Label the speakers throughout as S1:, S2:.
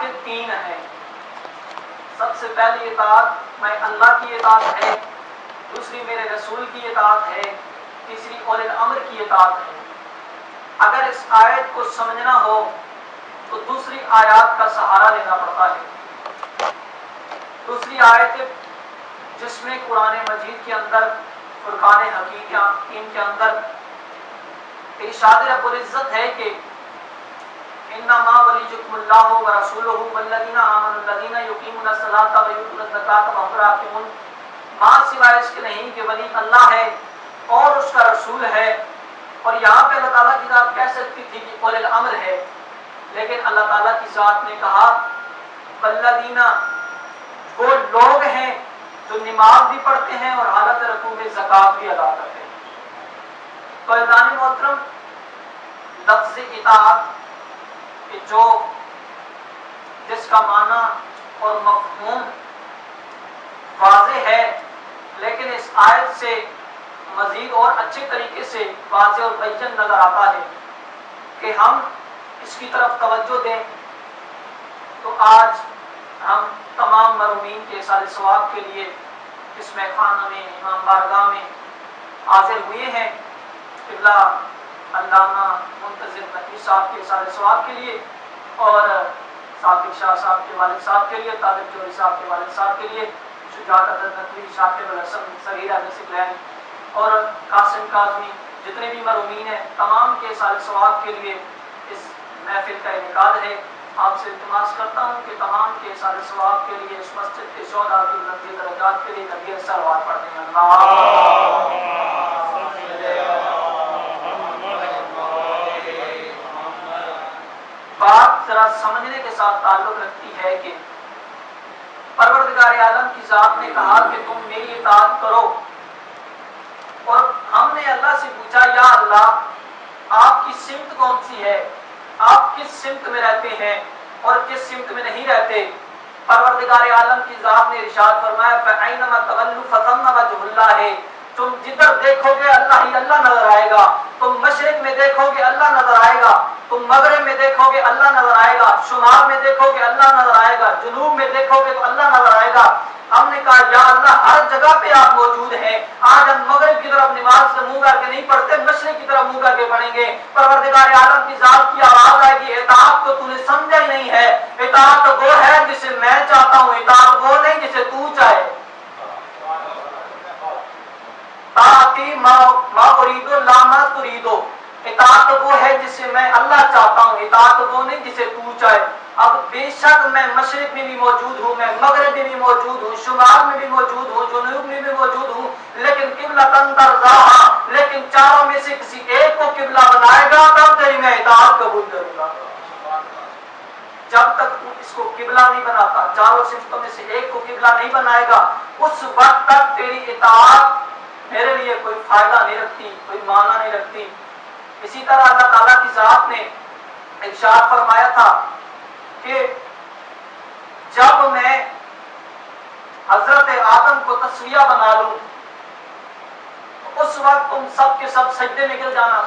S1: کے تین ہیں. سب سے پہلی اطاعت میں اللہ کی اطاعت ہے، دوسری میرے رسول کی اطاعت ہے، تیسری اولی الامر کی اطاعت ہے. اگر اس آیت کو سمجھنا ہو تو دوسری آیات کا سہارا لینا پڑتا ہے. دوسری آیت جس میں قرآن مجید کے اندر فرقان حکیم کے اندر ارشاد رب العزت ہے کہ انما ولیکم اللہ ورسولہ والذین آمنوا الذین یقیمون الصلاۃ ویؤتون الزکاۃ وهم راکعون. ماں سوائے اس کے نہیں کہ ولی اللہ ہے اور اس کا رسول ہے. اور یہاں پہ اللہ تعالیٰ کی ذات کہہ سکتی تھی کہ اولی الامر ہے، لیکن اللہ تعالیٰ کی ذات نے کہا والذین، وہ لوگ ہیں جو نماز بھی پڑھتے ہیں اور حالت رکوع میں زکوٰۃ بھی ادا کرتے ہیں. تو عزیزان محترم، لفظ اطاعت کہ جس کا معنی اور مفہوم واضح ہے، لیکن اس آیت سے مزید اور اچھے طریقے سے واضح اور بیان نظر آتا ہے کہ ہم اس کی طرف توجہ دیں. تو آج ہم تمام مرحومین کے ایصال ثواب کے لیے اس میخانہ میں امام بارگاہ میں حاضر ہوئے ہیں. قبلہ علامہ منتظر نقوی صاحب کے ایصال ثواب کے لیے، اور ثاقب شاہ صاحب کے والد صاحب کے لیے، طالب جوہری صاحب کے والد صاحب کے لیے، شجاعت حضرت نقوی، شاکر الحسن صغیر احمد سکلین اور قاسم کاظمی، جتنے بھی مرحومین ہیں تمام کے ایصال ثواب کے لیے اس محفل کا انعقاد ہے. آپ سے التماس کرتا ہوں کہ تمام کے ایصال ثواب کے لیے اس مسجد کے شہداء کی بلند درجات کے لیے کبیر صلوات پڑھتے ہیں. بات ذرا سمجھنے کے ساتھ تعلق رکھتی ہے کہ پروردگار عالم کی ذات نے کہا کہ تم میری اطاعت کرو، اور ہم نے اللہ سے پوچھا یا اللہ آپ کی سمت کون سی ہے، آپ کس سمت میں رہتے ہیں اور کس سمت میں نہیں رہتے. پروردگار عالم کی ذات نے ارشاد فرمایا فَأَيْنَمَا تَوَلُّوا فَثَمَّ وَجْهُ اللَّهِ. تم جدھر دیکھو گے اللہ ہی اللہ نظر آئے گا. تم مشرق میں دیکھو گے اللہ نظر آئے گا، تم مغرب میں دیکھو گے اللہ نظر آئے گا، شمال میں دیکھو گے اللہ نظر آئے گا، جنوب میں دیکھو گے تو اللہ نظر آئے گا. ہم نے کہا یا اللہ ہر جگہ پہ آپ موجود ہیں. آج ہم مغرب کی طرف نماز سے منہ کر کے نہیں پڑھتے، مشرق کی طرف منہ کر کے پڑھیں گے. پروردگار عالم کی ذات کی آواز آئے گی اطاعت کو تو نے سمجھا ہی نہیں ہے. اطاعت وہ ہے جسے میں چاہتا ہوں، اطاعت وہ نہیں جسے تو چاہے. طاعتی ما اريد لا ما تريد. اطاعت وہ ہے جسے میں اللہ چاہتا ہوں، اطاعت وہ نہیں جسے تو چاہے. اب بے شک میں مشرق میں بھی موجود ہوں، میں مغرب میں بھی موجود ہوں، شمال میں بھی موجود ہوں، جنوب میں بھی موجود ہوں، لیکن قبلۃ ترضاھا، لیکن چاروں میں سے کسی ایک کو قبلہ بنائے گا تب تیری میں اطاعت قبول کروں گا. جب تک تو اس کو قبلہ نہیں بناتا، چاروں صفتوں میں سے ایک کو قبلہ نہیں بنائے گا، اس وقت تک تیری اطاعت میرے لیے کوئی فائدہ نہیں رکھتی، کوئی معنی نہیں رکھتی. اسی طرح اللہ تعالیٰ کی ذات نے ارشاد فرمایا تھا کہ جب میں حضرت آدم کو تسویہ بنا لوں اس وقت تم سب کے سب سجدے میں گر جانا.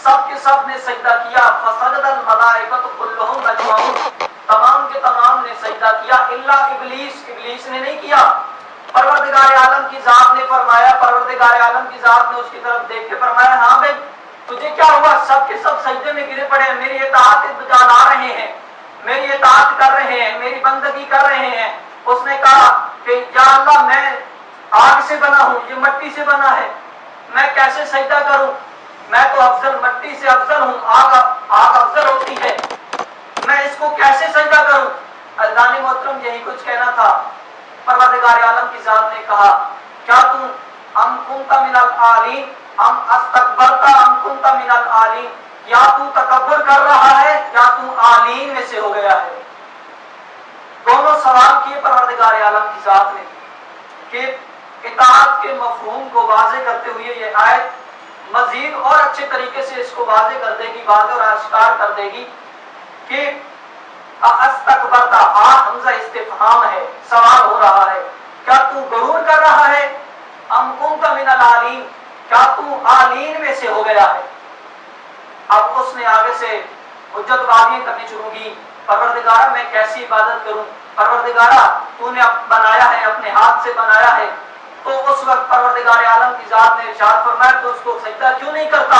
S1: سب کے سب نے سجدہ کیا. فسجد الملائکۃ کلھم اجمعون، تمام کے تمام نے سجدہ کیا الا ابلیس، ابلیس نے نہیں کیا. پروردگار عالم کی ذات نے فرمایا، پروردگار عالم کی ذات نے اس کی طرف دیکھ کے فرمایا ہاں بھائی تجھے کیا ہوا؟ سب کے سب سجدے میں گرے پڑے ہیں، میری اطاعت بجا لا رہے ہیں، میری اطاعت کر رہے ہیں، میری بندگی کر رہے ہیں. اس نے کہا کہ یا اللہ میں آگ سے بنا ہوں، یہ مٹی سے بنا ہے، میں کیسے سجدہ کروں؟ میں تو افضل مٹی سے افضل ہوں، آگ افضل ہوتی ہے، میں اس کو کیسے سجدہ کروں؟ اللہ نے محترم یہی کچھ کہنا تھا. پروردگار عالم کی ذات نے کہا کیا تم ام کنت من العالین ام استکبرت ام کنت من العالین، یا تو تکبر کر رہا ہے یا تو عالین میں سے ہو گیا ہے. دونوں سوال کیے پروردگار عالم کی ذات نے کہ اطاعت کے مفہوم کو واضح کرتے ہوئے یہ آیت مزید اور اچھے طریقے سے اس کو واضح کر دے گی، واضح اور آشکار کر دے گی کہ استکبرتا، حمزہ استفہام ہے، سوال ہو رہا ہے کیا تو غرور کر رہا ہے؟ ام کنت من العالین، کیا تو عالین میں سے ہو گیا ہے؟ اب اس نے آگے سے حجت بازیاں کرنی شروع کی، پروردگارہ میں کیسی عبادت کروں، پروردگارہ تو نے بنایا ہے، اپنے ہاتھ سے بنایا ہے، تو اس وقت پروردگار عالم کی ذات نے ارشاد فرمایا تو اس کو سجدہ کیوں نہیں کرتا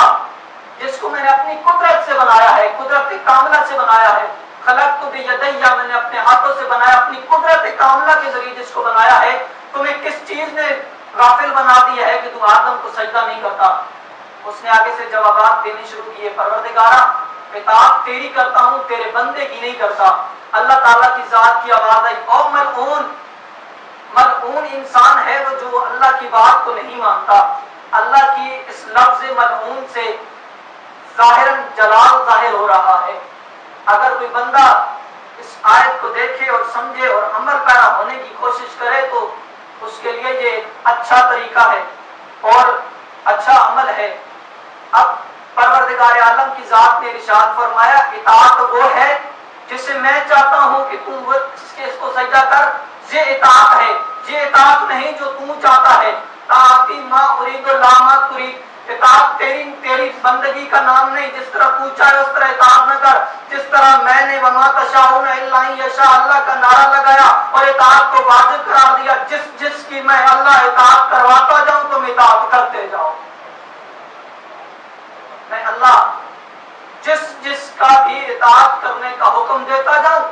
S1: جس کو میں نے اپنی قدرت سے بنایا ہے، قدرت کاملہ سے بنایا ہے، خلقت بیدیا، میں نے اپنے ہاتھوں سے بنایا، اپنی قدرت کاملہ کے ذریعے جس کو بنایا ہے، تمہیں کس چیز نے غافل بنا دیا ہے کہ تم آدم کو سجدہ نہیں کرتا؟ اس نے آگے سے جوابات دینے شروع کیے، پروردگارہ اطاعت تیری کرتا ہوں، تیرے بندے کی نہیں کرتا۔ اللہ تعالیٰ کی ذات کی آواز آئی، او ملعون، ملعون انسان ہے وہ جو اللہ کی بات کو نہیں مانتا۔ اللہ کی اس لفظ ملعون سے ظاہراً جلال ظاہر ہو رہا ہے۔ اگر کوئی بندہ اس آیت کو دیکھے اور سمجھے اور عمل پیرا ہونے کی کوشش کرے تو اس کے لیے یہ اچھا طریقہ ہے اور اچھا عمل ہے۔ اب پروردگار عالم کی ذات نے ارشاد فرمایا اطاعت وہ ہے جسے میں چاہتا ہوں کہ تم اس کو سجدہ کر، یہ اطاعت ہے، یہ اطاعت نہیں جو تم چاہتا ہے۔ طاعتی ما ارید لا ما ترید، اطاعت تیری بندگی کا نام نہیں، جس طرح تو چاہے اس طرح اطاعت نہ کر، جس طرح میں نے وما تشاؤون الا ان یشاء اللہ کا نعرہ لگایا اور اطاعت کو واجب قرار دیا، جس کی میں اللہ اطاعت کرواتا جاؤں تم اطاعت کرتے جاؤ۔ میں اللہ جس کا بھی اطاعت کرنے کا حکم دیتا جاؤں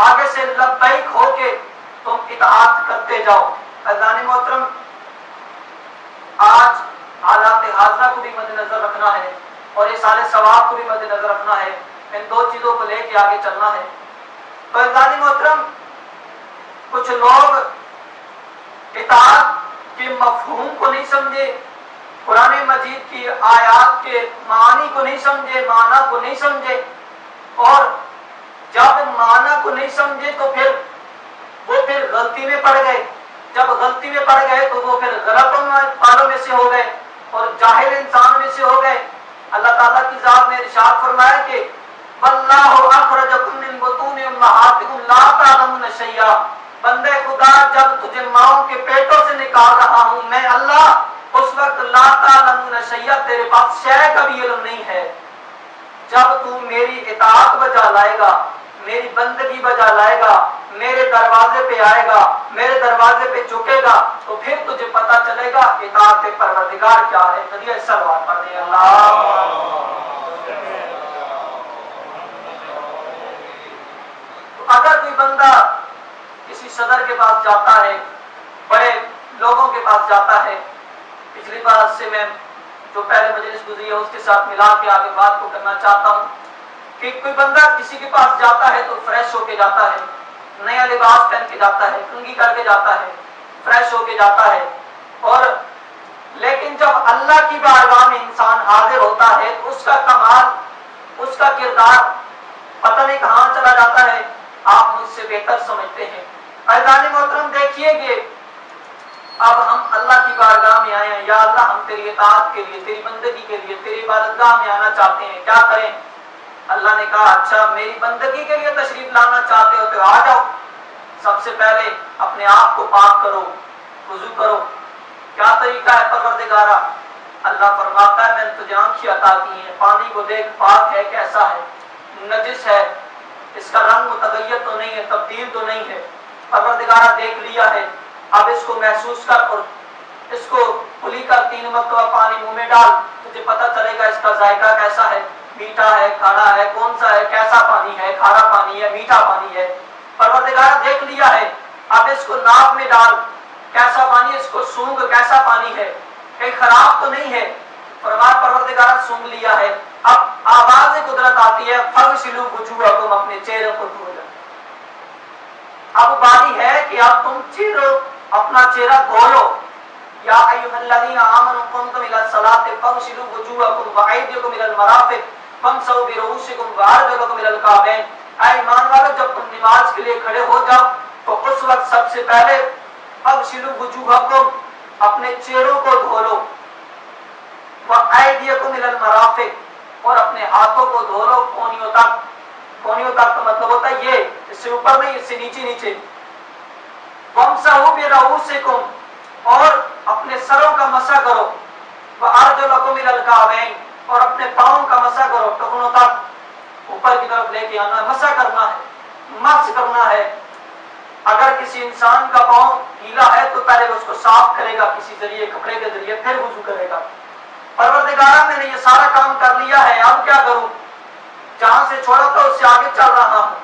S1: آگے سے لبیک ہو کے تم اطاعت کرتے جاؤ۔ عزیزان محترم، آج حالات حاضرہ کو بھی مد نظر رکھنا ہے اور اس سال ثواب کو بھی مد نظر رکھنا ہے، ان دو چیزوں کو لے کے آگے چلنا ہے۔ تو عزیزان محترم، کچھ لوگ اطاعت کے مفہوم کو نہیں سمجھے، قرآن مجید کی آیات کے معنی کو نہیں سمجھے، معنی کو نہیں سمجھے، اور جب معنی کو نہیں سمجھے تو وہ پھر غلطی میں پڑ گئے، جب غلطی میں پڑ گئے تو وہ پھر غلطوں والوں میں سے ہو گئے اور جاہل انسان میں سے ہو گئے۔ اللہ تعالیٰ کی ذات نے ارشاد فرمایا کہ واللہ اخرجکم من بطون امہاتکم لا تعلمون شیئا، بندے خدا جب تجھے ماؤں کے پیٹوں سے نکال رہا ہوں میں اللہ، اس وقت لا تعلمون شیئا، تیرے پاس شے کا بھی علم نہیں ہے۔ جب تو میری اطاعت بجا لائے گا، میری بندگی بجا لائے گا، میرے دروازے پہ آئے گا، میرے دروازے پہ جھکے گا، تو پھر تجھے پتا چلے گا اطاعت پروردگار کیا ہے۔ نبی صلوات پڑھیں اللہ۔ اگر کوئی بندہ کسی صدر کے پاس جاتا ہے، بڑے لوگوں کے پاس جاتا ہے، پچھلی بار سے میں جو پہلے مجلس گزری ہے اس کے ساتھ ملا کے آگے بات کو کرنا چاہتا ہوں کہ کوئی بندہ کسی کے پاس جاتا ہے تو فریش ہو کے جاتا ہے، نیا لباس پہن کے جاتا ہے، کنگھی کر کے جاتا ہے، فریش ہو کے جاتا ہے، اور لیکن جب اللہ کی بارگاہ میں انسان حاضر ہوتا ہے تو اس کا کمال، اس کا کردار پتہ نہیں کہاں چلا جاتا ہے، آپ مجھ سے بہتر سمجھتے ہیں۔ عزیزان محترم، دیکھیے کہ اب ہم اللہ کی بارگاہ میں آئے ہیں، یا اللہ ہم تیری اطاعت کے لیے، تیری بندگی کے لیے تیری عبادتگاہ میں آنا چاہتے ہیں، کیا کریں؟ اللہ نے کہا اچھا میری بندگی کے لیے تشریف لانا چاہتے ہو تو آ جاؤ، سب سے پہلے اپنے آپ کو پاک کرو، وضو کرو۔ کیا طریقہ ہے پروردگارہ؟ اللہ فرماتا ہے میں نے تجھے آنکھیں عطا کی ہیں، پانی کو دیکھ پاک ہے کیسا ہے، نجس ہے، اس کا رنگ متغیر تو نہیں ہے، تبدیل تو نہیں ہے، پروردگارہ دیکھ لیا ہے، اب اس کو محسوس کر اور اس کو کھلی کر 3 مرتبہ پانی منہ میں ڈال، تجھے پتہ چلے گا اس کا ذائقہ کیسا ہے، میٹھا ہے، کھارا ہے، کون سا ہے، کیسا پانی ہے، کھارا پانی ہے، میٹھا پانی ہے۔ پروردگار دیکھ لیا ہے، اب اس کو ناک میں ڈال، کیسا پانی، اس کو سونگ کیسا پانی ہے، کہیں خراب تو نہیں ہے۔ فرمایا پروردگار سونگ لیا ہے، اب آواز قدرت آتی ہے فغسلوا وجوہکم، اپنے چہرے کو دھو لو۔ اب باری ہے کہ اب تم اپنا چہرہ دھو لو۔ یا ایھا الذین آمنوا قمتم الی الصلاۃ فاغسلوا وجوہکم وایدیکم الی المرافق وامسحوا برؤوسکم وارجلکم الی الکعبین، اے ایمان والو جب تم نماز کے لیے کھڑے ہو جاؤ تو اس وقت سب سے پہلے فاغسلوا وجوہکم، اپنے چہروں کو دھو لو، وایدیکم الی المرافق، اور اپنے ہاتھوں کو دھو لو کونیوں تک۔ کونیوں تک کا مطلب ہوتا ہے یہ، اس سے اوپر نہیں، اس سے نیچے نیچے۔ وامسحوا برؤوسکم، اور اپنے سروں کا مسح کرو، وارجلکم الی الکعبین، اور اپنے پاؤں کا مسح کرو ٹخنوں تک۔ اوپر کی طرف لے کے آنا ہے، مسح کرنا ہے، مسح کرنا ہے۔ اگر کسی انسان کا پاؤں گیلا ہے تو پہلے اس کو صاف کرے گا کسی ذریعے، کپڑے کے ذریعے، پھر وضو کرے گا۔ پروردگارہ میں نے یہ سارا کام کر لیا ہے، اب کیا کروں؟ جہاں سے چھوڑا تھا اس سے آگے چل رہا ہوں۔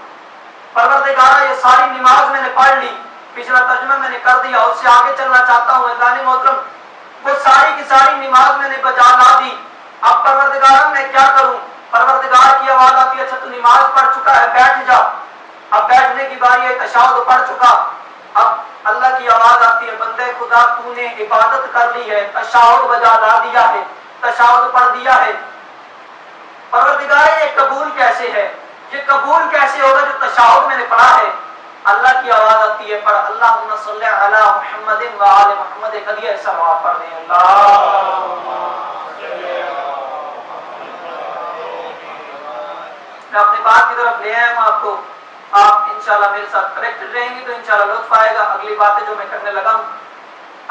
S1: پروردگارہ یہ ساری نماز میں نے پڑھ لی، پچھلا ترجمہ میں نے کر دیا، اس سے آگے چلنا چاہتا ہوں۔ اللہ محترم، وہ ساری کی ساری نماز میں نے بجا لا دی، اب پروردگارہ میں کیا کروں؟ پروردگار کی آواز آتی ہے، اچھا تو نماز پڑھ چکا ہے، بیٹھ جا۔ اب بیٹھنے کی باری ہے، تشہد پڑھ چکا، اب اللہ کی آواز آتی ہے، بندے خدا تو نے عبادت کر لی ہے، تشہد بجا لا دیا ہے، تشہد پڑھ دیا ہے، پروردگار یہ قبول کیسے ہے؟ یہ قبول کیسے ہوگا جو تشہد میں نے پڑھا ہے؟ اللہ کی آواز آتی ہے، پڑھ اللہم صلی علی محمد و آل محمد، قدیہ سلوات پڑھ دیں۔ میں اپنی بات کی طرف لے آیا ہوں آپ کو، آپ انشاءاللہ میرے ساتھ کریکٹڈ رہیں گی تو انشاءاللہ لطف آئے گا اگلی باتیں جو میں کرنے لگا ہوں۔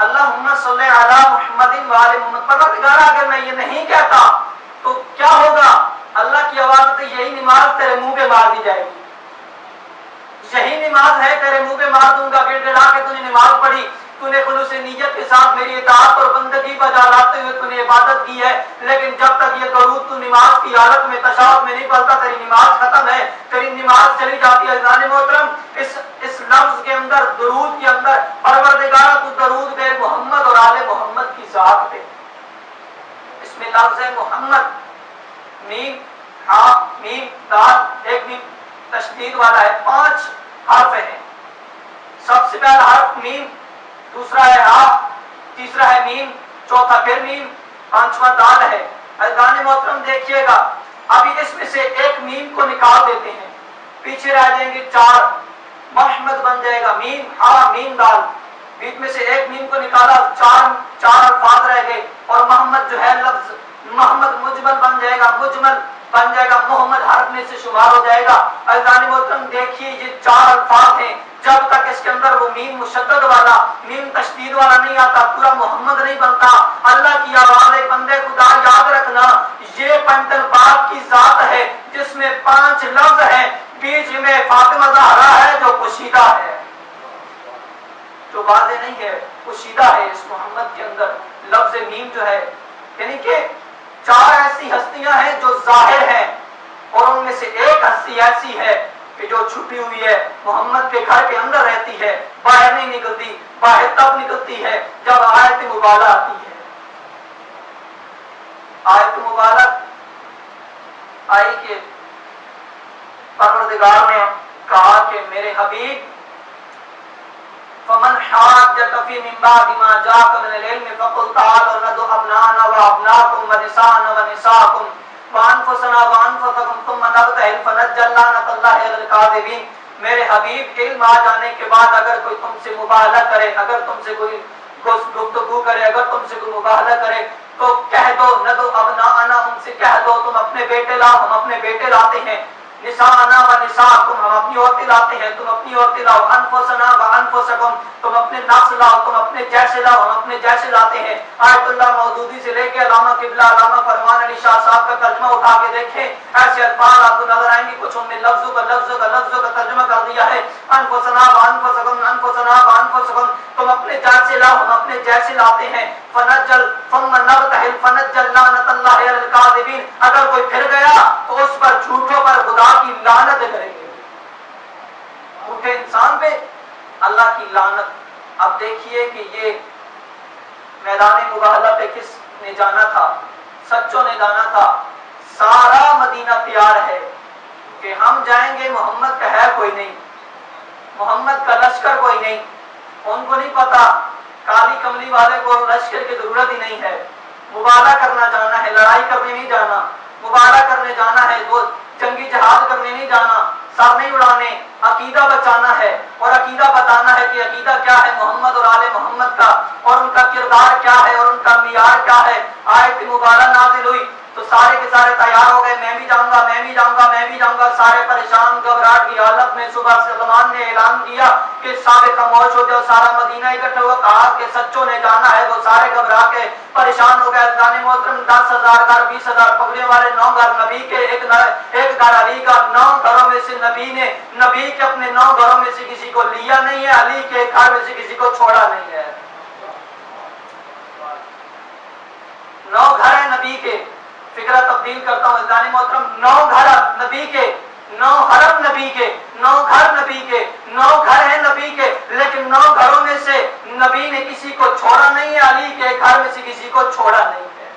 S1: اللہم صلی علی محمد و آل محمد، پروردگار اگر میں یہ نہیں کہتا تو کیا ہوگا؟ اللہ کی آواز تو یہی نماز تیرے منہ پہ مار دی جائے گی، یہی نماز ہے تیرے منہ پہ مار دوں گا، گڑ گڑا کے تو نے نماز پڑھی، تو نے خلوص نیت کے ساتھ میری اطاعت اور بندگی بجا لاتے ہوئے تو نے عبادت کی ہے، لیکن جب تک یہ درود تو نماز کی حالت میں تشہد میں نہیں پڑھتا تیری نماز ختم ہے، تیری نماز چلی جاتی ہے۔ عزیزان محترم، اس لفظ کے اندر، درود کے اندر، پروردگار تو درود دے محمد اور آل محمد کی ذات پہ، اس میں لفظ ہے محمد، میم ہاں میم دال، ایک میم تشدید والا ہے، 5 حرف ہیں، سب سے پہلا حرف میم، دوسرا ہے ہا، تیسرا ہے میم، چوتھا پھر میم، پانچواں دال ہے۔ عزیزان محترم دیکھیے گا، ابھی اس میں سے ایک میم کو نکال دیتے ہیں، پیچھے رہ جائیں گے 4، محمد بن جائے گا میم ہا میم دال، بیچ میں سے ایک میم کو نکالا، 4 الفاظ رہ گئے، اور محمد جو ہے لفظ محمد مجمل بن جائے گا، مجمل بن جائے گا، محمد حرف میں سے شمار ہو جائے گا۔ عزیزان محترم دیکھیے یہ 4 الفاظ ہیں، جب تک اس کے اندر وہ میم مشدد والا، میم تشدید والا نہیں آتا پورا محمد نہیں بنتا۔ اللہ کی آواز ہے، بندے خدا یاد رکھنا، یہ پنجتن پاک کی ذات ہے جس میں 5 لفظ ہیں، بیچ میں فاطمہ زہرا ہے جو پوشیدہ ہے، جو واضح نہیں ہے، پوشیدہ ہے اس محمد کے اندر لفظ میم جو ہے، یعنی کہ 4 ایسی ہستیاں ہیں جو ظاہر ہیں، اور ان میں سے ایک ہستی ایسی ہے کہ جو چھپی ہوئی ہے، محمد کے گھر کے اندر رہتی ہے، باہر نہیں نکلتی، باہر تب نکلتی ہے جب آیت مبالغہ آتی ہے۔ آیت مبالغہ آئی کہ پروردگار نے کہا کہ میرے حبیب فمن حاجك في من بعد ما جاءك من العلم فقل تعالوا ندعو ابناءنا وابناءكم ونساءنا ونساءكم وانفسنا وانفسكم ثم نبتهل فنجعل لعنة الله على الكاذبين۔ میرے حبیب علم آ جانے کے بعد اگر کوئی تم سے مباہلہ کرے، اگر تم سے کوئی گفتگو کرے، اگر تم سے کوئی مباہلہ کرے تو کہہ دو ندعو ابناءنا، ان سے کہہ دو تم اپنے بیٹے لاؤ، ہم اپنے بیٹے لاتے ہیں، نساءنا و نساءکم، ہم اپنی عورتیں لاتے ہیں، تم اپنی عورتیں لاؤ، انفسنا و انفسکم، تم اپنے نفس لاؤ، تم اپنے جیسے لاؤ، ہم اپنے جیسے لاتے ہیں۔ آیت اللہ مودودی سے لے کے علامہ قبلہ علامہ فرمان علی شاہ صاحب کا ترجمہ اٹھا کے دیکھیں، ایسے الفاظ آپ کو نظر آئیں گے، کچھ ان میں لفظوں کا ترجمہ کر دیا ہے، انفسنا و انفسکم، انفسنا و انفسکم، تم اپنے جیسے لاؤ، ہم اپنے جیسے لاتے ہیں، فنجل ثم نبتہل فنجل لعنت اللہ علی الکاذبین، اگر کوئی پھر گیا تو اس پر جھوٹوں پر خدا کی لعنت کریں گے، جھوٹے انسان پہ اللہ کی لعنت۔ اب دیکھیے کہ یہ میدان مباہلہ پہ کس نے جانا تھا؟ سچوں نے جانا تھا، سارا مدینہ تیار ہے کہ ہم جائیں گے، محمد کا ہے کوئی نہیں، محمد کا لشکر کوئی نہیں، ان کو نہیں پتا، کالی کملی والے کو لشکر کی ضرورت ہی نہیں ہے، مباہلہ کرنا جانا ہے، لڑائی کرنے نہیں جانا، مباہلہ کرنے جانا ہے، وہ جنگی جہاد کرنے نہیں جانا، سر نہیں اڑانے، عقیدہ بچانا ہے، اور عقیدہ بتانا ہے کہ عقیدہ کیا ہے محمد اور آل محمد کا، اور ان کا کردار کیا ہے اور ان کا معیار کیا ہے۔ آیت مبارکہ نازل ہوئی، تو سارے کے سارے تیار ہو گئے، میں بھی جاؤں گا، میں بھی جاؤں گا، میں بھی جاؤں گا، سارے پریشان گھبراہٹ کی حالت میں صبح سلمان نے اعلان کیا کہ صاحب خاموش ہو جاؤ، سارا مدینہ اکٹھا ہوا، کہا کہ سچوں نے جانا ہے، وہ سارے گھبرا کے پریشان ہو گئے۔ جانے محترم 10,000 گھر، 20,000 پکڑنے والے 9 گھر نبی کے، ایک گھر علی کا، 9 گھروں میں سے نبی کے اپنے 9 گھروں میں سے کسی کو لیا نہیں ہے، علی کے ایک گھر میں سے کسی کو چھوڑا نہیں ہے۔ 9 گھر ہیں نبی کے، فکرہ تبدیل کرتا ہوں ازدانی محترم، 9 گھر نبی کے، 9 حرم نبی کے، 9 گھر نبی کے، 9 گھر ہیں نبی کے، لیکن 9 گھروں میں سے نبی نے کسی کو چھوڑا نہیں ہے، علی کے گھر میں سے کسی کو چھوڑا نہیں ہے۔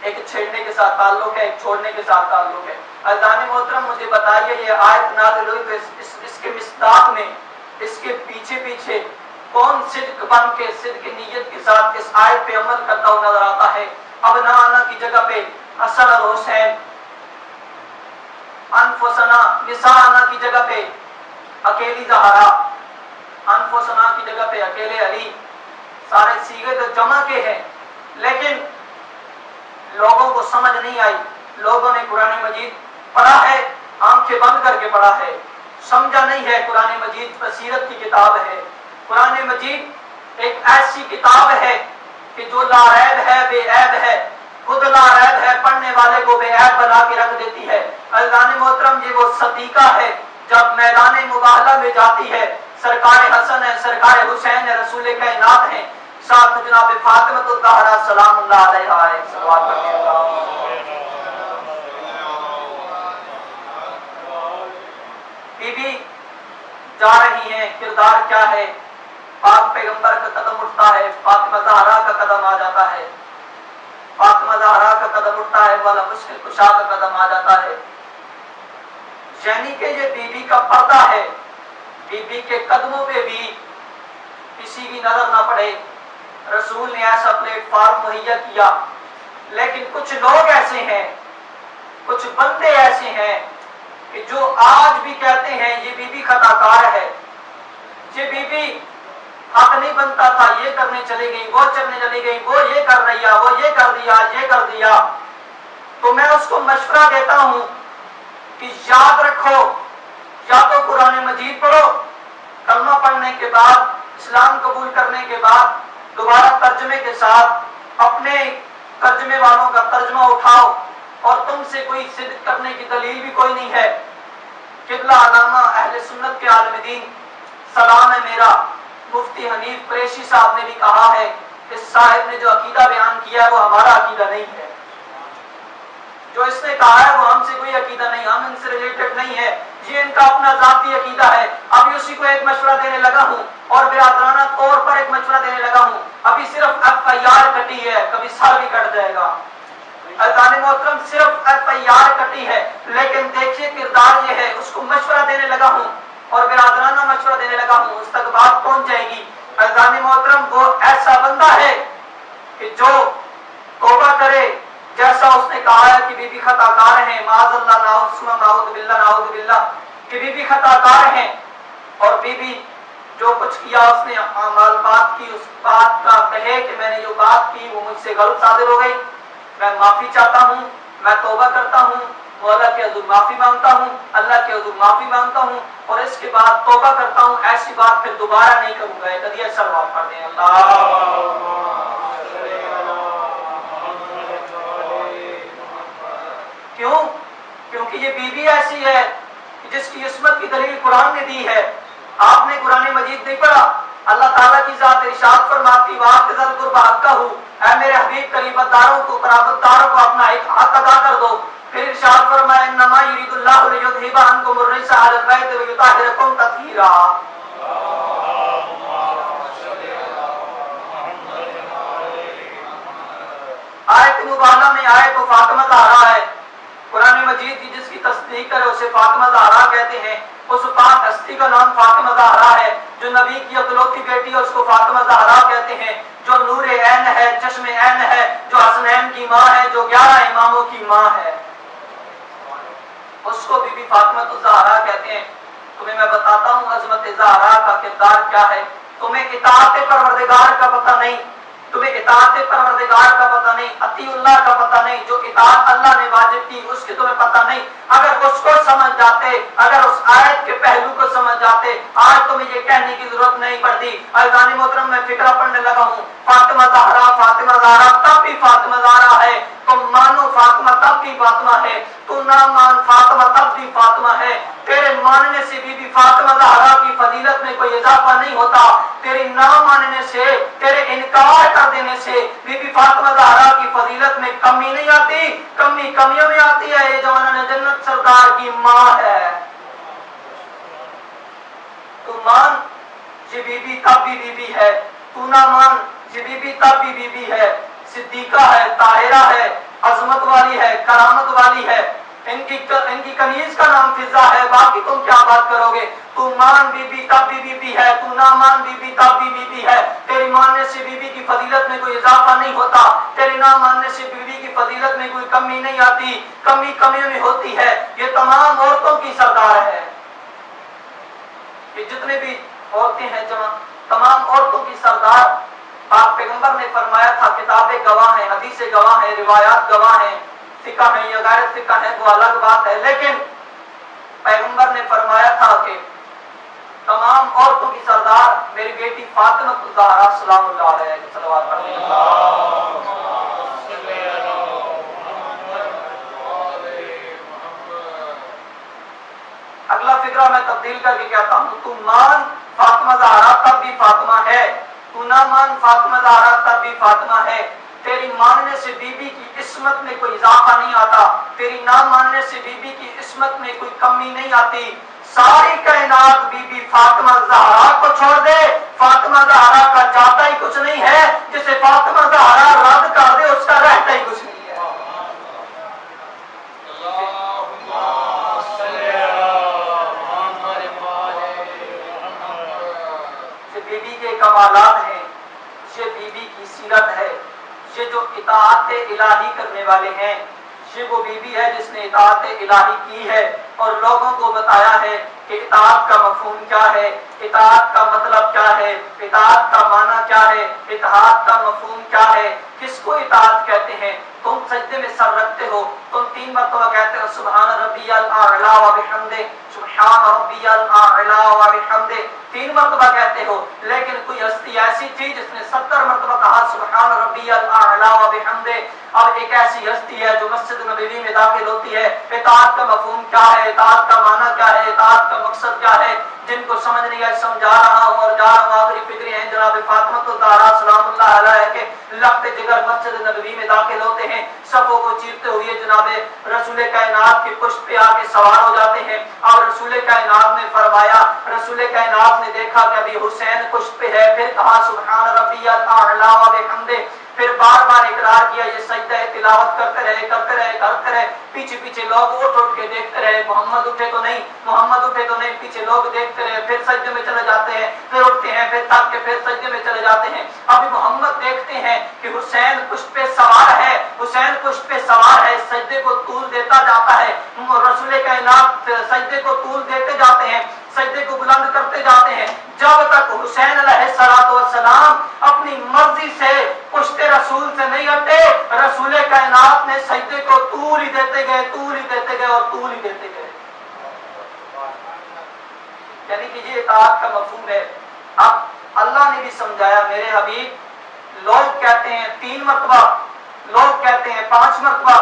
S1: ایک چھیڑنے کے ساتھ تعلق ہے، ایک چھوڑنے کے ساتھ تعلق ہے۔ ازدانی محترم مجھے بتائیے یہ آیت نازل ہوئی تو اس کے مصداق میں، اس کے پیچھے کون صدق بن کے، صدق نیت کے ساتھ اس آیت پہ عمل کرتا ہوا نظر آتا ہے؟ ابنانا کی جگہ پہ حسن اور حسین، انفسنا نساءنا کی جگہ پہ اکیلی زہرا، انفسنا کی جگہ پہ اکیلے علی، سارے صیغے تو جمع کے ہیں، لیکن لوگوں کو سمجھ نہیں آئی۔ لوگوں نے قرآن مجید پڑھا ہے، آنکھیں بند کر کے پڑھا ہے، سمجھا نہیں ہے۔ قرآن مجید بصیرت کی کتاب ہے، قرآن مجید ایک ایسی کتاب ہے کہ جو لا ریب ہے، بے عیب ہے، خود لا ریب ہے، پڑھنے والے کو بے عیب بنا کے رکھ دیتی ہے۔ عزیزان محترم یہ وہ صدیقہ ہے جب میدان مباہلہ میں جاتی ہے، سرکار حسن ہے، سرکار حسین ہے، رسول کائنات ہیں، ساتھ جناب فاطمہ الزہرا سلام اللہ علیہا ہے، صلوات پڑھیں اللہ۔ بی بی جا رہی ہیں، کردار کیا ہے؟ پاک پیغمبر کا قدم اٹھتا ہے، فاطمہ زہرا کا قدم آ جاتا ہے، فاطمہ زہرا کا قدم اٹھتا ہے، والا مشکل کشا کا قدم آ جاتا ہے۔ یعنی کہ یہ بی بی کا پردہ ہے، بی بی کے قدموں پہ بھی کسی کی نظر نہ پڑے، رسول نے ایسا پلیٹ فارم مہیا کیا۔ لیکن کچھ لوگ ایسے ہیں، کچھ بندے ایسے ہیں کہ جو آج بھی کہتے ہیں یہ بی بی خطا کار ہے، یہ بی بی حق نہیں بنتا تھا، یہ کرنے چلی گئی، وہ چلنے چلی گئی، وہ یہ کر رہی ہے، وہ یہ کر دیا، یہ کر دیا۔ تو میں اس کو مشورہ دیتا ہوں کہ یاد رکھو، یا تو قرآن مجید پڑھو، کلمہ پڑھنے کے بعد، اسلام قبول کرنے کے بعد دوبارہ ترجمے کے ساتھ اپنے ترجمے والوں کا ترجمہ اٹھاؤ، اور تم سے کوئی صدق کرنے کی دلیل بھی کوئی نہیں ہے۔ قبلہ علامہ اہل سنت کے عالم دین سلام ہے میرا، مفتی حنیف قریشی صاحب نے بھی کہا ہے اس صاحب نے جو عقیدہ بیان کیا ہے وہ ہمارا عقیدہ نہیں ہے، جو اس نے کہا ہے وہ ہم سے کوئی عقیدہ نہیں، ہم ان سے ریلیٹڈ نہیں ہے، یہ ان کا اپنا ذاتی عقیدہ ہے۔ ابھی اسی کو ایک مشورہ دینے لگا ہوں، اور برادرانہ طور پر ایک مشورہ دینے لگا ہوں، ابھی صرف FIR کٹی ہے، کبھی سر بھی کٹ جائے گا۔ عزیزان محترم صرف FIR کٹی ہے، لیکن دیکھیے کردار یہ ہے، اس کو مشورہ دینے لگا ہوں اور برادرانہ مشورہ دینے لگا ہوں، اس تک بات پہنچ جائے گی۔ عزیزان محترم وہ ایسا بندہ ہے کہ جو توبہ کرے، جیسا اس نے کہا ہے کہ بی بی خطا کار ہیں، معاذ اللہ، نعوذ باللہ، نعوذ باللہ، کہ بی بی خطا کار ہیں، اور بی بی جو کچھ کیا اس نے اعمال بات کی، اس بات کا کہے کہ میں نے جو بات کی وہ مجھ سے غلط صادر ہو گئی، میں معافی چاہتا ہوں، میں توبہ کرتا ہوں، مولا کے حضور معافی مانگتا ہوں، اللہ کے حضور معافی مانگتا ہوں، اور اس کے بعد توبہ کرتا ہوں، ایسی بات پھر دوبارہ نہیں کروں گا۔ کدی ایسا بات پڑھ دیں اللہ۔ کیوں؟ کیونکہ یہ بی بی ایسی ہے جس کی عصمت کی دلیل قرآن نے دی ہے۔ آپ نے قرآن مجید نہیں پڑھا؟ اللہ تعالیٰ کی ذات ارشاد فرماتی وَآتِ ذَا الْقُرْبَىٰ حَقَّهُ، اے میرے حبیب قریبت داروں کو، قرابت داروں کو اپنا ایک حق ادا کر دو۔ پھر ارشاد فرمایا انما یرید اللہ لیذھب عنکم الرجس اہل البیت ویطہرکم تطہیرا۔ آیت مبارکہ میں آئے تو فاطمہ زہرا ہے، قرآن مجید کی جس کی تصدیق کرے اسے فاطمہ زہرا کہتے ہیں، اس پاک ہستی کا نام فاطمہ زہرا ہے، جو نبی کی اکلوتی بیٹی ہے اس کو فاطمہ زہرا کہتے ہیں، جو نور عین ہے، چشم عین ہے، جو حسنین کی ماں ہے، جو 11 اماموں کی ماں ہے، اس کو بی بی فاطمہ الزہرا کہتے ہیں۔ تمہیں میں بتاتا ہوں عظمت زہرا کا کردار کیا ہے، تمہیں اطاعت پروردگار کا پتہ نہیں، تمہیں اطاعت پروردگار کا پتہ نہیں، اطیع اللہ کا پتہ نہیں، جو اطاعت اللہ نے واجب کی اس کی تمہیں پتہ نہیں۔ اگر اس کو سمجھ جاتے، اگر اس آیت کے پہلو کو سمجھ جاتے، آج تمہیں یہ کہنے کی ضرورت نہیں پڑتی۔ عزیزان محترم، میں فقرہ پڑھنے لگا ہوں، فاطمہ زہرا تب بھی فاطمہ زہرا ہے، تم مانو فاطمہ تب بھی فاطمہ ہے، تو نہ مان فاطمہ تب بھی فاطمہ ہے۔ تیرے ماننے سے بی بی فاطمہ زہرا کی فضیلت میں کوئی اضافہ نہیں ہوتا، تیرے نہ ماننے سے، تیرے انکار کر دینے سے بی بی فاطمہ زہرا کی فضیلت میں کمی نہیں آتی، کمی کمیوں میں آتی ہے۔ یہ جوانا جنت سرکار کی ماں ہے۔ تو مان یہ بی بی تب بھی بی بی ہے، تو نہ مان یہ بی بی تب بھی بی بی ہے، صدیقہ ہے، طاہرہ ہے، عظمت والی ہے، کرامت والی ہے، ان کی کنیز کا نام فضا ہے، باقی تم کیا بات کرو گے؟ تو مان بی بی تب بھی بی بی ہے، تو نہ مان بی بی تب بھی بی بی ہے۔ تیری ماننے سے بی بی کی فضیلت میں کوئی اضافہ نہیں ہوتا، تیرے نہ ماننے سے بی بی کی فضیلت میں کوئی کمی نہیں آتی، کمی کمیوں میں ہوتی ہے۔ یہ تمام عورتوں کی سردار ہے، کہ جتنے بھی عورتیں ہیں جمع، تمام عورتوں کی سردار۔ پاک پیغمبر نے فرمایا تھا کتابیں گواہ ہیں، حدیثیں گواہ ہیں، روایات گواہ ہیں، فقہ ہے یا غیر فقہ ہے وہ الگ بات ہے، لیکن پیغمبر نے فرمایا تھا کہ تمام عورتوں کی سردار میری بیٹی فاطمہ الزہرا سلام اللہ علیہ کی صلوات پڑھتے ہیں۔ اگلا فقرہ میں تبدیل کر کے کہتا ہوں، تو مان فاطمہ زہرا تب بھی فاطمہ ہے، تو نہ مان فاطمہ زہرا تب بھی فاطمہ ہے۔ تیری ماننے سے بی بی کی عصمت میں کوئی اضافہ نہیں آتا، تیری نہ ماننے سے بی بی کی عصمت میں کوئی کمی نہیں آتی۔ ساری کائنات بی بی فاطمہ زہرا کو چھوڑ دے، فاطمہ زہرا کا جاتا ہی کچھ نہیں ہے، جسے فاطمہ زہرا رد کر دے اس کا رہتا ہی کچھ نہیں ہے۔ بی بی کے کمالات ہیں، یہ بی بی کی سیرت ہے، یہ جو اطاعت الہی کرنے والے ہیں، یہ وہ بی بی ہے جس نے اطاعت الہی کی ہے اور لوگوں کو بتایا ہے کہ اطاعت کا مفہوم کیا ہے، اطاعت کا مطلب کیا ہے، اطاعت کا معنی کیا ہے، اطاعت کا مفہوم کیا ہے، کس کو اطاعت کہتے ہیں۔ تم سجدے میں سر رکھتے ہو، تم 3 مرتبہ کہتے ہو سبحان ربی الاعلی و بحمدہ، سبحان ربی الاعلی و بحمدہ، 3 مرتبہ کہتے ہو، لیکن کوئی ہستی ایسی تھی جس نے 70 مرتبہ کہا سبحان ربی الاعلی و بحمدہ۔ اب ایک ایسی ہستی ہے جو مسجد نبوی میں داخل ہوتی ہے، اطاعت کا مفہوم کیا ہے، اطاعت کا معنی کیا ہے، اطاعت کا مقصد کیا ہے، جن کو سمجھ نہیں ہے سمجھا رہا ہوں اور جا رہا ہوں۔ آخری فکرے ہیں جناب فاطمہ الزہرا سلام اللہ علیہ کے لخت جگر مسجد نبوی میں داخل ہوتے ہیں، صفوں کو چیرتے ہوئے جناب رسول کائنات کی پشت پہ آ کے سوار ہو جاتے ہیں، اور رسول کائنات نے فرمایا، رسول کائنات نے دیکھا کہ ابھی حسین پشت پہ ہے، پھر کہا سبحان ربی الاعلی و بحمدہ، پھر بار بار اقرار کیا، یہ سجدہ تلاوت کرتے رہے کرتے رہے کرتے رہے، پیچھے پیچھے لوگ اٹھ اٹھ کے دیکھتے رہے، محمد اٹھے تو نہیں، محمد اٹھے تو نہیں، پیچھے لوگ دیکھتے رہے، پھر سجدے میں چلے جاتے ہیں، پھر اٹھتے ہیں، پھر تھک کے پھر سجدے میں چلے جاتے ہیں۔ ابھی محمد دیکھتے ہیں کہ حسین پشت پہ سوار ہے، حسین پشت پہ سوار ہے، سجدے کو طول دیتا جاتا ہے، رسول کائنات سجدے کو طول دیتے جاتے ہیں، سجدے کو بلند کرتے جاتے ہیں، جب تک حسین علیہ السلام اپنی مرضی سے پشت رسول سے نہیں ہٹے، رسول کائنات نے سجدے کو طول ہی دیتے گئے، طول ہی دیتے گئے اور طول ہی دیتے گئے۔ یعنی کہ یہ اطاعت کا مفہوم ہے۔ اب اللہ نے بھی سمجھایا، میرے حبیب لوگ کہتے ہیں 3 مرتبہ، لوگ کہتے ہیں 5 مرتبہ،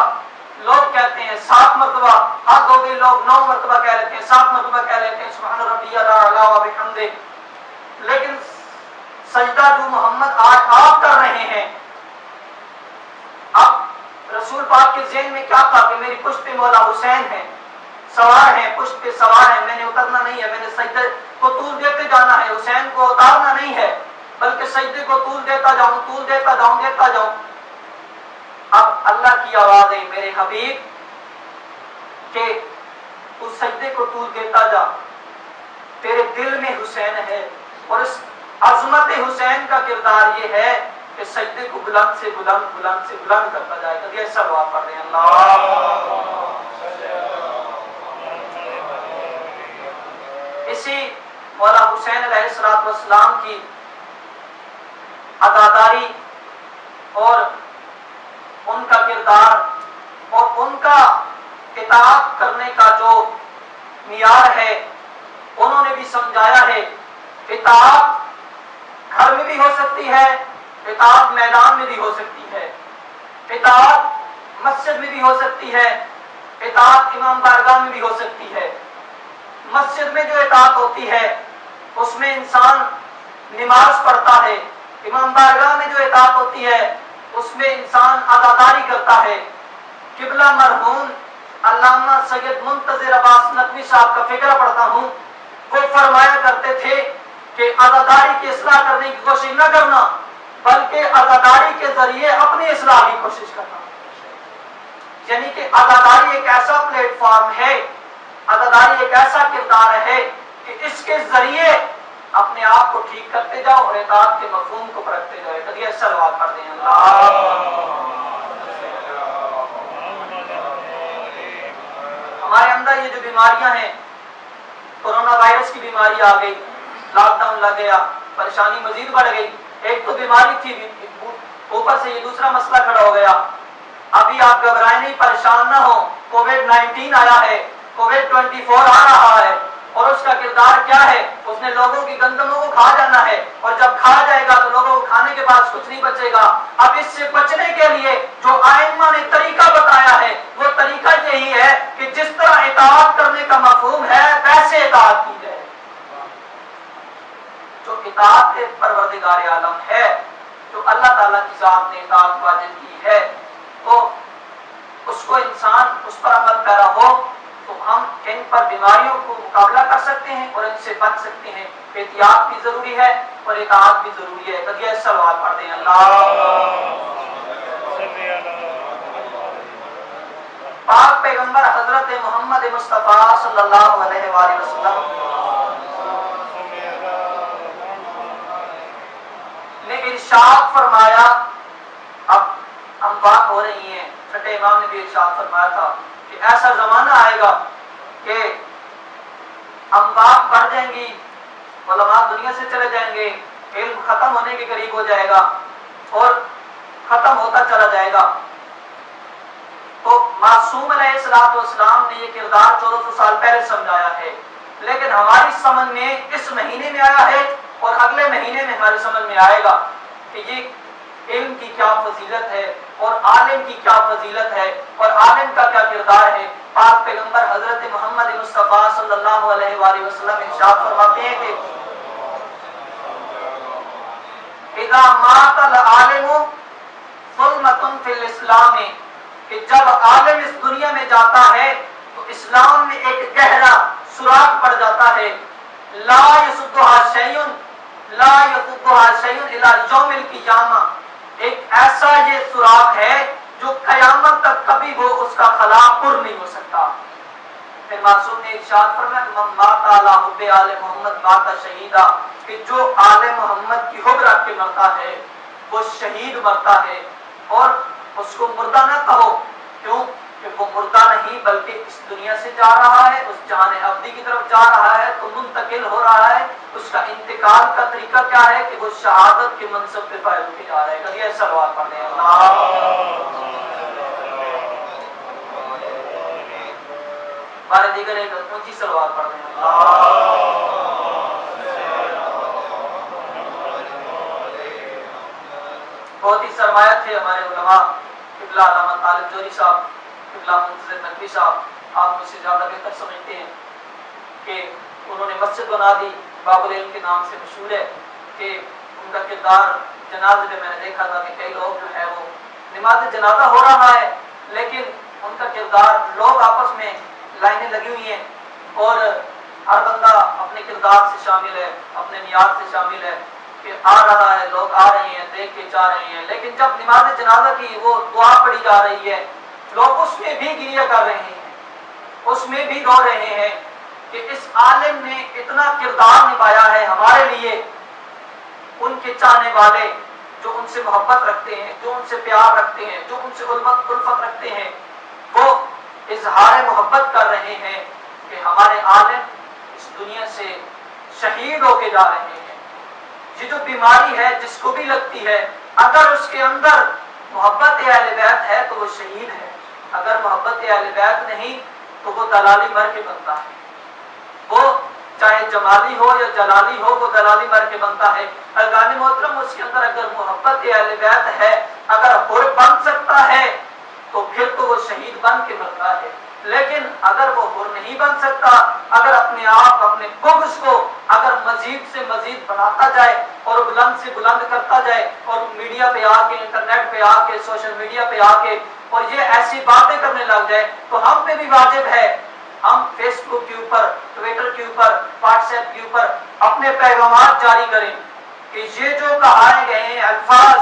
S1: لوگ کہتے ہیں 7 مرتبہ، حد ہو گئی، لوگ 9 مرتبہ کہہ لیتے ہیں، 7 مرتبہ کہہ لیتے ہیں سبحان ربی الاعلی و بحمدہ، لیکن سجدہ جو محمد آج آپ کر رہے ہیں، اب رسول پاک کے ذہن میں کیا تھا کہ میری پشت پہ مولا حسین ہے، سوار ہیں، پشت پہ سوار ہیں، میں نے اترنا نہیں ہے، میں نے سجدے کو طول دیتے جانا ہے، حسین کو اتارنا نہیں ہے، بلکہ سجدے کو طول دیتا جاؤں، طول دیتا جاؤں، دیتا جاؤں۔ اب اللہ کی آواز ہے میرے حبیب کہ اس سجدے کو طول دیتا جا، تیرے دل میں حسین ہے، اور اس عظمت حسین کا کردار یہ ہے کہ سجدے کو بلند سے بلند بلند سے بلند کرتا جائے گا۔ یہ سب آپ پڑھ رہے ہیں اللہ۔ اسی مولا حسین علیہ السلام کی عزاداری اور ان کا کردار اور ان کا اطاعت کرنے کا جو معیار ہے انہوں نے بھی سمجھایا ہے۔ اطاعت گھر میں بھی ہو سکتی ہے، اطاعت میدان میں بھی ہو سکتی ہے، اطاعت مسجد میں بھی ہو سکتی ہے، اطاعت امام بارگاہ میں بھی ہو سکتی ہے۔ مسجد میں جو اطاعت ہوتی ہے اس میں انسان نماز پڑھتا ہے، امام بارگاہ میں جو اطاعت ہوتی ہے اس میں انسان عزاداری کرتا ہے۔ قبلہ مرحوم علامہ سید منتظر عباس نقوی صاحب کا فکرہ پڑھتا ہوں، وہ فرمایا کرتے تھے کہ عزاداری کی اصلاح کرنے کی کوشش نہ کرنا بلکہ عزاداری کے ذریعے اپنی اصلاح کی کوشش کرنا، یعنی کہ عزاداری ایک ایسا پلیٹ فارم ہے، عزاداری ایک ایسا کردار ہے کہ اس کے ذریعے اپنے آپ کو ٹھیک کرتے جاؤ اور اطاعت کے مفہوم کو پرکھتے جاؤ۔ کبھی صلوات پڑھ دیں ہمارے اندر یہ جو بیماریاں ہیں، کورونا وائرس کی بیماری آ گئی، لاک ڈاؤن لگ گیا، پریشانی مزید بڑھ گئی۔ ایک تو بیماری تھی، اوپر سے یہ دوسرا مسئلہ کھڑا ہو گیا۔ ابھی آپ گھبرائیں نہیں، پریشان نہ ہو، کووڈ-19 آیا ہے، کووڈ-24 آ رہا ہے اور اس کا کردار کیا ہے؟ اس نے لوگوں کی گندموں کو کھا جانا ہے اور جب کھا جائے گا تو لوگوں کو کھانے کے بعد کچھ نہیں بچے گا۔ اب اس سے بچنے کے لیے جو ائمہ نے طریقہ بتایا ہے وہ طریقہ یہی ہے کہ جس طرح اطاعت کرنے کا مفہوم ہے ویسے اطاعت کی جائے۔ جو اطاعت پروردگار عالم ہے، جو اللہ تعالیٰ کی ذات نے اطاعت واجب کی ہے، تو اس کو انسان اس پر عمل پیرا ہو تو ہم ان پر بیماریوں کو مقابلہ کر سکتے ہیں اور ان سے بچ سکتے ہیں۔ احتیاط بھی ضروری ہے اور اطاعت بھی ضروری ہے۔ کبھی صلوات پڑھ دیں پاک پیغمبر حضرت محمد مصطفیٰ صلی اللہ علیہ وآلہ وسلم نے ارشاد فرمایا، اب انفاق ہو رہی ہیں، چھٹے امام نے بھی ارشاد فرمایا تھا کہ ایسا زمانہ آئے گا کہ انفاق بڑھ جائیں گی، علماء دنیا سے چلے جائیں گے، علم ختم ہونے کے قریب ہو جائے گا اور ختم ہوتا چلا جائے گا۔ تو معصوم علیہ السلام نے یہ کردار 1400 سال پہلے سمجھایا ہے، لیکن ہماری سمجھ میں اس مہینے میں آیا ہے اور اگلے مہینے میں ہماری سمجھ میں آئے گا کہ یہ علم کی کیا فضیلت ہے اور عالم کی کیا فضیلت ہے اور عالم کا کیا کردار ہے۔ پاک پیغمبر حضرت محمد مصطفیٰ صلی اللہ علیہ وآلہ وسلم ارشاد فرماتے ہیں کہ اذا مات العالم ظلمۃ فی الاسلام، کہ جب عالم اس دنیا میں جاتا ہے تو اسلام میں ایک گہرا سوراخ پڑ جاتا ہے، لا یسدها شیء لا یسدها شیء الی یوم القیامہ، ایک ایسا یہ سوراخ ہے جو قیامت تک کبھی وہ اس کا خلا پر نہیں ہو سکتا۔ پھر معصوم نے ارشاد فرمایا من مات علی حب آل محمد مات شہیدا، کہ جو آل محمد کی حب رکھ کے مرتا ہے وہ شہید مرتا ہے۔ اور اس کو مردہ نہ کہو، کیوں کہ وہ مردہ نہیں بلکہ اس دنیا سے جا رہا ہے، اس جہان ابدی کی طرف جا رہا ہے، تو منتقل ہو رہا ہے۔ اس کا انتقال کا طریقہ کیا ہے کہ وہ شہادت کے منصب پہ فائز ہو کے جا رہا ہے۔ کبھی ایسا صلوات پڑھ دیں بارے دیگر ایک اونچی صلوات پڑھ دیں بہت ہی سرمایہ تھے ہمارے علماء، قبلہ علامہ طالب جوہری صاحب، قبلہ منتظر نقوی صاحب، آپ مجھ سے زیادہ بہتر سمجھتے ہیں کہ انہوں نے مسجد بنا دی، باب العلم کے نام سے مشہور ہے، کہ ان کا کردار جنازے میں نے دیکھا تھا کہ کئی لوگ جو ہے وہ نماز جنازہ ہو رہا ہے لیکن ان کا کردار، لوگ آپس میں لائنیں لگی ہوئی ہیں اور ہر بندہ اپنے کردار سے شامل ہے، اپنے معیار سے شامل ہے کہ آ رہا ہے، لوگ آ رہے ہیں، دیکھ کے جا رہے ہیں، لیکن جب نماز جنازہ کی وہ دعا پڑھی جا رہی ہے لوگ اس میں بھی گریہ کر رہے ہیں، اس میں بھی رو رہے ہیں کہ اس عالم نے اتنا کردار نبھایا ہے ہمارے لیے۔ ان کے چاہنے والے جو ان سے محبت رکھتے ہیں، جو ان سے پیار رکھتے ہیں، جو ان سے الفت رکھتے ہیں، وہ اظہار محبت کر رہے ہیں کہ ہمارے عالم اس دنیا سے شہید ہو کے جا رہے ہیں۔ یہ جو بیماری ہے جس کو بھی لگتی ہے، اگر اس کے اندر محبت اہل بیت ہے تو وہ شہید ہے، اگر محبت اہل بیت نہیں تو وہ دلالی مر کے بنتا ہے، وہ چاہے جمالی ہو یا جلالی ہو وہ دلالی مر کے بنتا ہے۔ ارغان محترم اس کے اندر اگر محبت اہل بیت ہے، اگر حر بن سکتا ہے تو پھر تو وہ شہید بن کے مرتا ہے، لیکن اگر وہ حر نہیں بن سکتا، اگر اپنے آپ اپنے بغض کو اگر مزید سے مزید بڑھاتا جائے اور بلند سے بلند کرتا جائے اور میڈیا پہ آ کے، انٹرنیٹ پہ آ کے، سوشل میڈیا پہ آ کے اور یہ ایسی باتیں کرنے لگ جائے تو ہم پہ بھی واجب ہے ہم فیس بک کے اوپر، ٹویٹر کے اوپر، واٹس ایپ کے اوپر اپنے پیغامات جاری کریں کہ یہ جو کہائے گئے ہیں الفاظ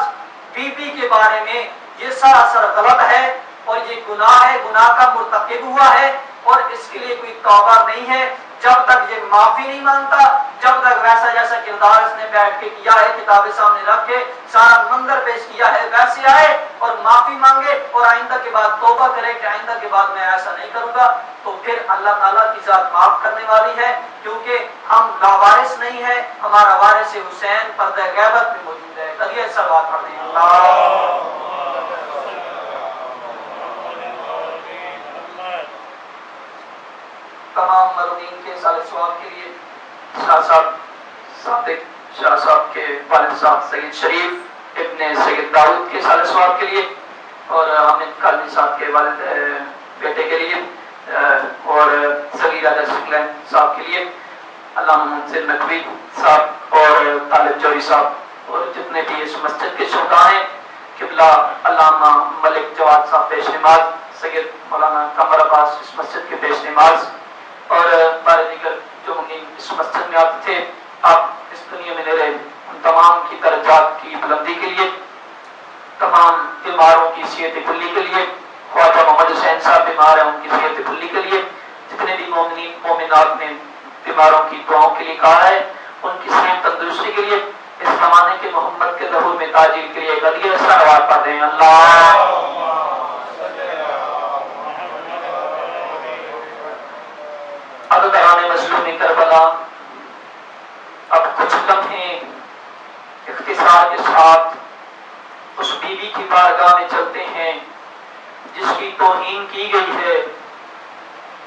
S1: بی بی کے بارے میں یہ سراسر غلط ہے اور یہ گناہ ہے، گناہ کا مرتکب ہوا ہے اور اس کے لیے کوئی توبہ نہیں ہے۔ جب تک یہ معافی نہیں مانگتا، جب تک ویسا جیسا کردار اس نے بیٹھ کے کیا ہے، کتابیں سامنے رکھ کے سارا منظر پیش کیا ہے، ویسے آئے اور معافی مانگے اور آئندہ کے بعد توبہ کرے کہ آئندہ کے بعد میں ایسا نہیں کروں گا، تو پھر اللہ تعالیٰ کی ذات معاف کرنے والی ہے، کیونکہ ہم لاوارث نہیں ہے، ہمارا وارث حسین پردہ غیبت میں موجود ہے۔ کلیہ صلوات پڑھ دیں اللہ۔ تمام مرحومین کے سال ثواب کے لیے شاہ صاحب صادق شاہ صاحب کے والد صاحب سید شریف ابن سید داؤد کے سال ثواب کے لیے اور حامد قادری صاحب کے والد بیٹے کے لیے اور صغیر راجہ سکلین صاحب کے لیے، علامہ منصر نقوی صاحب اور طالب جوہری صاحب اور جتنے بھی اس مسجد کے شہداء ہیں، قبلہ علامہ ملک جواد صاحب پیش نماز، سید مولانا قمر عباس اس مسجد کے پیش نماز اور بارے دیگر جو اس مسجد میں آتے تھے، آپ اس دنیا میں رہے ان تمام کی درجات کی بلندی کے لیے، تمام بیماروں کی صحت کلی کے لیے، خواجہ محمد حسین صاحب بیمار ہیں ان کی صحت کلی کے لیے، جتنے بھی مومنین مومنات نے بیماروں کی دعاؤں کے لیے کہا ہے ان کی صحت تندرستی کے لیے، اس زمانے کے محمد کے ظہور میں تاجیل کے لیے غدیہ صلوات پڑھ دیں اللہ۔ عددان مظلوم کربلا، اب کچھ لمحے اختصار کے ساتھ اس بی بی کی بارگاہ میں چلتے ہیں جس کی توہین کی گئی ہے۔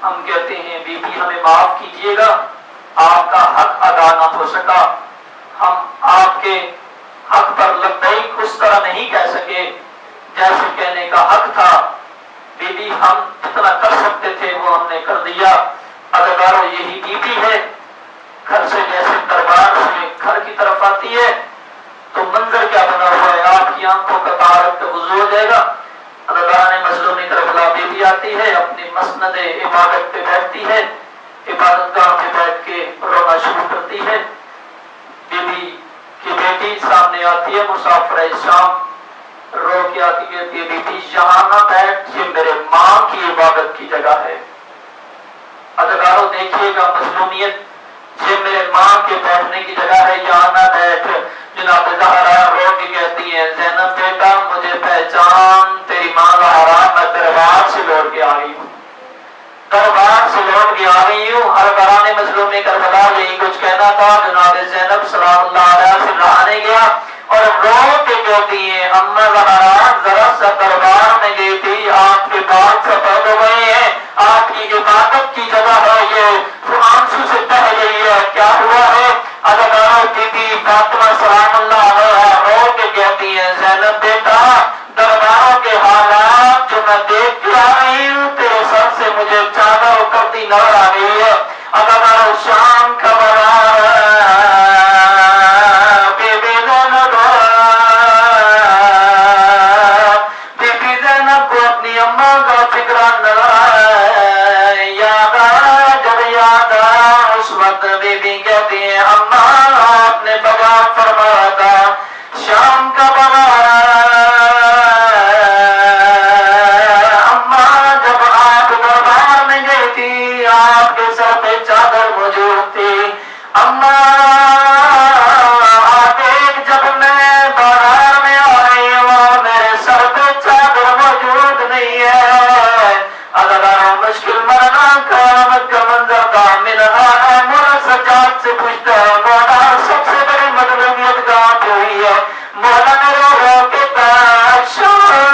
S1: ہم کہتے ہیں بی بی ہمیں معاف کیجیے گا، آپ کا حق ادا نہ ہو سکا، ہم آپ کے حق پر لبیک اس طرح نہیں کہہ سکے جیسے کہنے کا حق تھا۔ بی بی ہم جتنا کر سکتے تھے وہ ہم نے کر دیا۔ اداکاروں یہی بی بی ہے، گھر سے جیسے دربار سے گھر کی طرف آتی ہے تو منظر کیا بنا ہوا ہے، آپ کی آنکھوں کا تارک وضو ہو جائے گا۔ اداکاران مظلوم کربلا بی بی آتی ہے، اپنی مسند عبادت پہ بیٹھتی ہے، عبادت گاہ پہ بیٹھ کے رونا شروع کرتی ہے۔ بی بی کی بیٹی سامنے آتی ہے مسافر شام، رو کے آتی ہے بی بی یہاں نہ بیٹھ، یہ میرے ماں کی عبادت کی جگہ ہے۔ اداکاروں دیکھیے گا مظلومیت، یہ میرے ماں کے بیٹھنے کی جگہ ہے، یہاں نہ بیٹھ۔ جناب زہرا رو کے کہتی ہے زینب بیٹا مجھے پہچان، تیری ماں زہرا میں دربار سے لوٹ کے آ گئی ہوں، دربار سے لوٹ کے آ گئی ہوں۔ اداکاران مظلوم کربلا یہی کچھ کہنا تھا، جناب زینب سلام اللہ علیہ سے رہانے گیا اور رو کے کہتی ہے اما زہرا ذرا سا دربار میں گئی تھی، آپ کے بال سفید ہو گئے ہیں، آپ کی عبادت کی جگہ ہے، یہ آنسو سے بہہ گئی ہے، کیا ہوا ہے؟ اداکاروں بی بی فاطمہ سلام اللہ علیہ رو کے کہتی ہے زینب بیٹا درباروں کے حالات جو میں دیکھ کے آ رہی ہوں تیرے سر سے مجھے چادر اترتی نظر آ رہی ہے۔ اداکاروں شام کا بازار بی بی زینب کو اپنی اماں کا فکر نظر آیا، یاد آیا، جب یاد آیا اس وقت بی بی کہتی ہے اماں آپ نے بیان فرمایا تھا شام کا بازار، اماں جب آپ دربار میں گئی تھی آپ کے سر پہ چادر موجود تھی، اماں دیکھ جب میں بازار میں آ رہی ہوں میرے سر پہ چادر موجود نہیں ہے۔ اداکاروں مشکل مرنا قیامت کا منظر تھا، مولا سجاد سے پوچھتا ہے مولا سب سے بڑی مظلومیت کہاں پہ ہوئی ہے؟ مولا نے رو رو کے کہا شام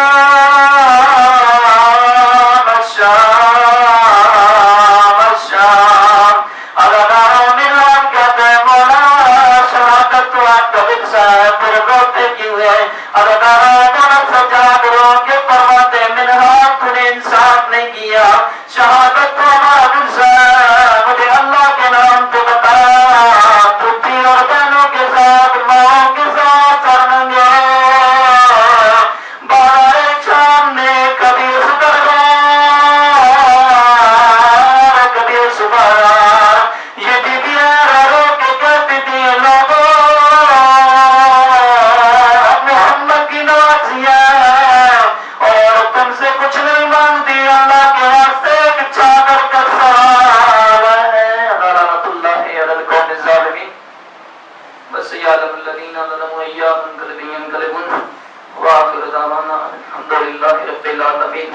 S2: صاحب پھر روتے کیوں ہے؟ سجا کرو کہ فرماتے منہا تو نے انصاف نہیں کیا، شہادت تو ہمارا دل صاحب مجھے اللہ کے نام تو بتا، پتری اور بہنوں کے ساتھ ماں کے ساتھ سرنگے بارہ شام نے کبھی اس دربار کبھی اس بار یہ بیبیاں رو کے کہتی تھی لوگوں محمد کی نازیاں اور تم سے کچھ نہیں مانگتی، اللہ کے واسطے ایک چادر کا سہارا ہے۔ لعنت اللہ علی القوم الظالمین۔ بس یعلم الذین ظلموا ایام ينقلبون وآخر دعوانا الحمد للہ رب العالمین۔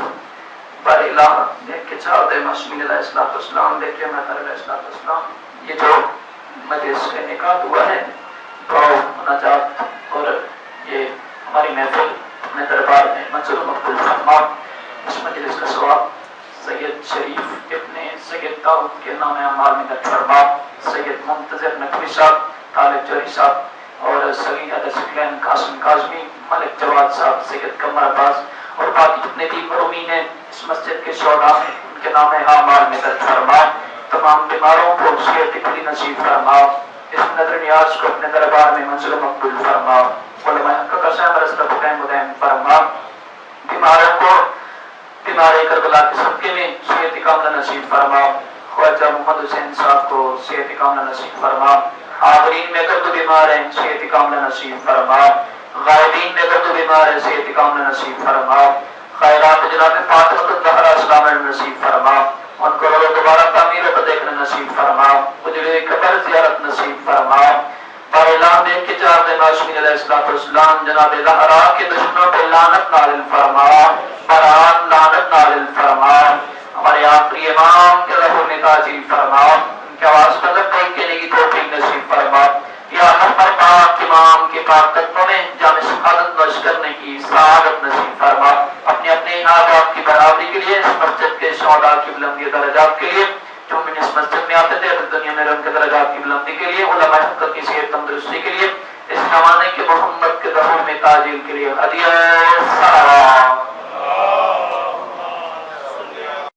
S2: بار الہ دیکھ کے چاہتے معصومین علیہ السلام، دیکھ کے مہتر علیہ السلام، یہ جو مجلس کا انعقاد ہوا ہے دعا مناجات اور یہ ہماری محفل اپنے دربار میں منظور مقبول فرما۔ اس مجلس کا ثواب سید شریف ابن سید داؤد کے نام اعمال میں درج فرما، سید منتظر نقوی صاحب، طالب جوہری صاحب اور سید سکلین قاسم کاظمی، ملک جواد صاحب، سید قمر عباس اور باقی جتنے بھی مرحومین ہیں اس مسجد کے شہداء ہیں ان کے نام اعمال میں درج فرما۔ تمام بیماروں کو صحت کلی نصیب فرما، اس نظر نیاز کو اپنے دربار میں منزل مقبول فرما، علماء حق کا صاحب رسول قائم مدائم فرما، بیماروں کو بیمار کربلا کے صدقے میں صحت کاملہ نصیب فرما، خواجہ محمد حسین صاحب کو صحت کاملہ نصیب فرما، حاضرین میں اگر تو بیمار ہیں صحت کاملہ نصیب فرما، غائبین میں اگر تو بیمار ہے صحت کاملہ نصیب فرما، خیرات جناب فاطمہ الزہرا اسلام نصیب فرما، ان کو لوگ دوبارہ تعمیر کو دیکھنا نصیب فرما، اجڑے قبر زیارت نصیب فرما۔ بار اعلان دیکھ کے چاہتے معصومین علیہ السلام جناب زہرا کے دشمنوں پہ لعنت نازل فرما، بران لعنت نازل فرما، ہمارے آخری امام کے ظہور میں تاجیل فرما، ان کے آواز پر لبیک کہنے کی توفیق نصیب فرما۔ یا ہر پاک امام کے پاک قدموں میں جامع شہادت نوش کرنے کی سعادت نصیب فرما، اپنے اپنے آباد کی برابری کے لیے اس مسجد کے شہداء کی بلندی درجات کے لیے جو من اس مسجد میں آتے تھے دنیا میں ان کے درجات کی بلندی کے لیے، علماء حق کی صحت تندرستی کے لیے، اس زمانے کے محمد کے ظہور میں تاجیل کے لیے ہدیہ سلام۔